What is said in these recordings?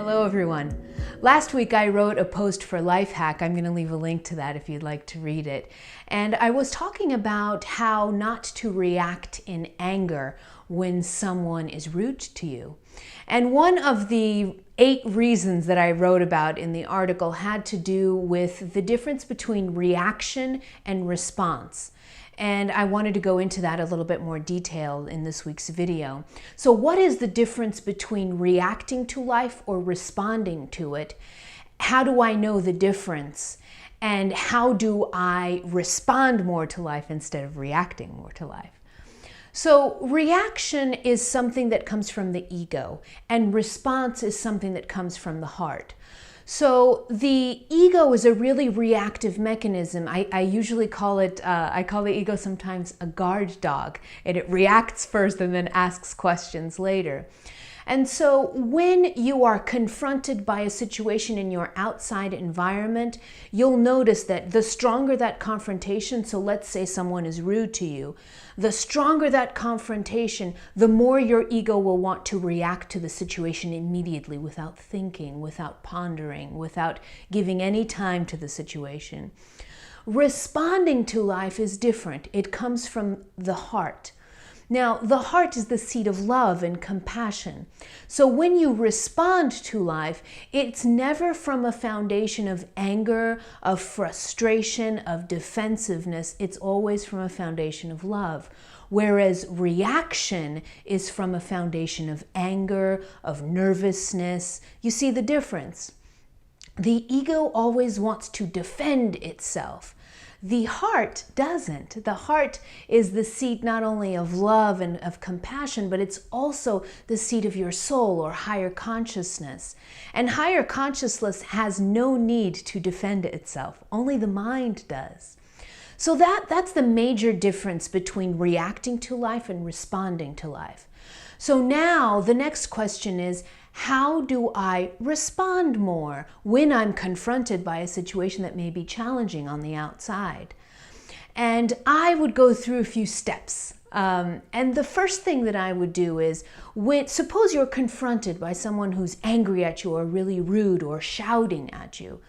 Hello everyone. Last week I wrote a post for Lifehack. I'm going to leave a link to that if you'd like to read it. And I was talking about how not to react in anger when someone is rude to you. And one of the 8 reasons that I wrote about in the article had to do with the difference between reaction and response. And I wanted to go into that a little bit more detail in this week's video. So what is the difference between reacting to life or responding to it? How do I know the difference? And how do I respond more to life instead of reacting more to life? So reaction is something that comes from the ego, and response is something that comes from the heart. So the ego is a really reactive mechanism. I usually call it, I call the ego sometimes a guard dog, and it reacts first and then asks questions later. And so when you are confronted by a situation in your outside environment, you'll notice that the stronger that confrontation, so let's say someone is rude to you, the stronger that confrontation, the more your ego will want to react to the situation immediately without thinking, without pondering, without giving any time to the situation. Responding to life is different. It comes from the heart. Now, the heart is the seat of love and compassion. So when you respond to life, it's never from a foundation of anger, of frustration, of defensiveness. It's always from a foundation of love. Whereas reaction is from a foundation of anger, of nervousness. You see the difference? The ego always wants to defend itself. The heart doesn't. The heart is the seat not only of love and of compassion, but it's also the seat of your soul or higher consciousness. And higher consciousness has no need to defend itself. Only the mind does. So that's the major difference between reacting to life and responding to life. So now the next question is, how do I respond more when I'm confronted by a situation that may be challenging on the outside? And I would go through a few steps. And the first thing that I would do is, suppose you're confronted by someone who's angry at you or really rude or shouting at you.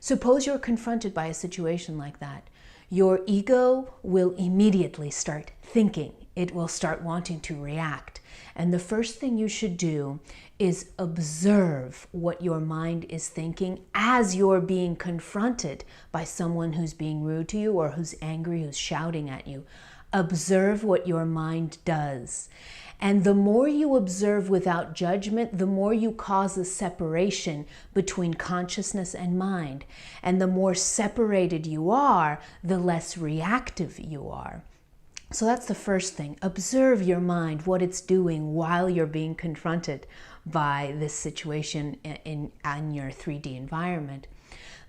Suppose you're confronted by a situation like that. Your ego will immediately start thinking. It will start wanting to react. And the first thing you should do is observe what your mind is thinking as you're being confronted by someone who's being rude to you or who's angry, who's shouting at you. Observe what your mind does. And the more you observe without judgment, the more you cause a separation between consciousness and mind. And the more separated you are, the less reactive you are. So that's the first thing. Observe your mind, what it's doing while you're being confronted by this situation in your 3D environment.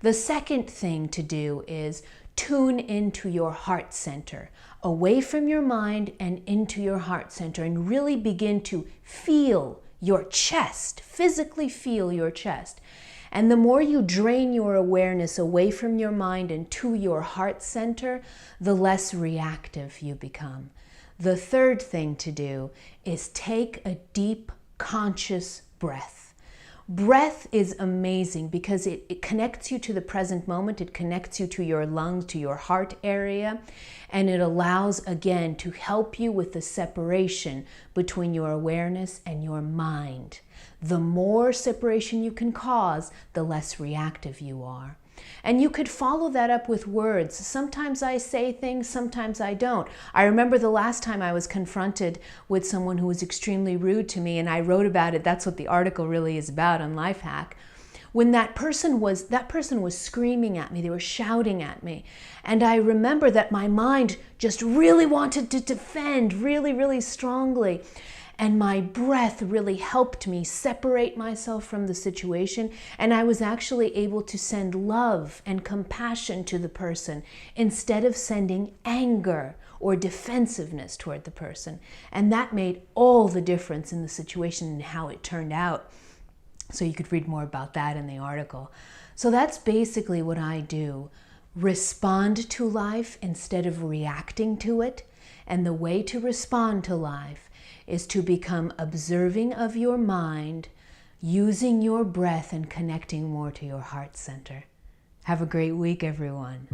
The second thing to do is tune into your heart center, away from your mind and into your heart center, and really begin to feel your chest, physically feel your chest. And the more you drain your awareness away from your mind and to your heart center, the less reactive you become. The third thing to do is take a deep, conscious breath. Breath is amazing because it connects you to the present moment. It connects you to your lungs, to your heart area, and it allows, again, to help you with the separation between your awareness and your mind. The more separation you can cause, the less reactive you are. And you could follow that up with words. Sometimes I say things, sometimes I don't. I remember the last time I was confronted with someone who was extremely rude to me, and I wrote about it. That's what the article really is about on Lifehack. When that person was screaming at me, they were shouting at me. And I remember that my mind just really wanted to defend really, really strongly. And my breath really helped me separate myself from the situation. And I was actually able to send love and compassion to the person instead of sending anger or defensiveness toward the person. And that made all the difference in the situation and how it turned out. So you could read more about that in the article. So that's basically what I do. Respond to life instead of reacting to it. And the way to respond to life is to become observing of your mind, using your breath and connecting more to your heart center. Have a great week, everyone.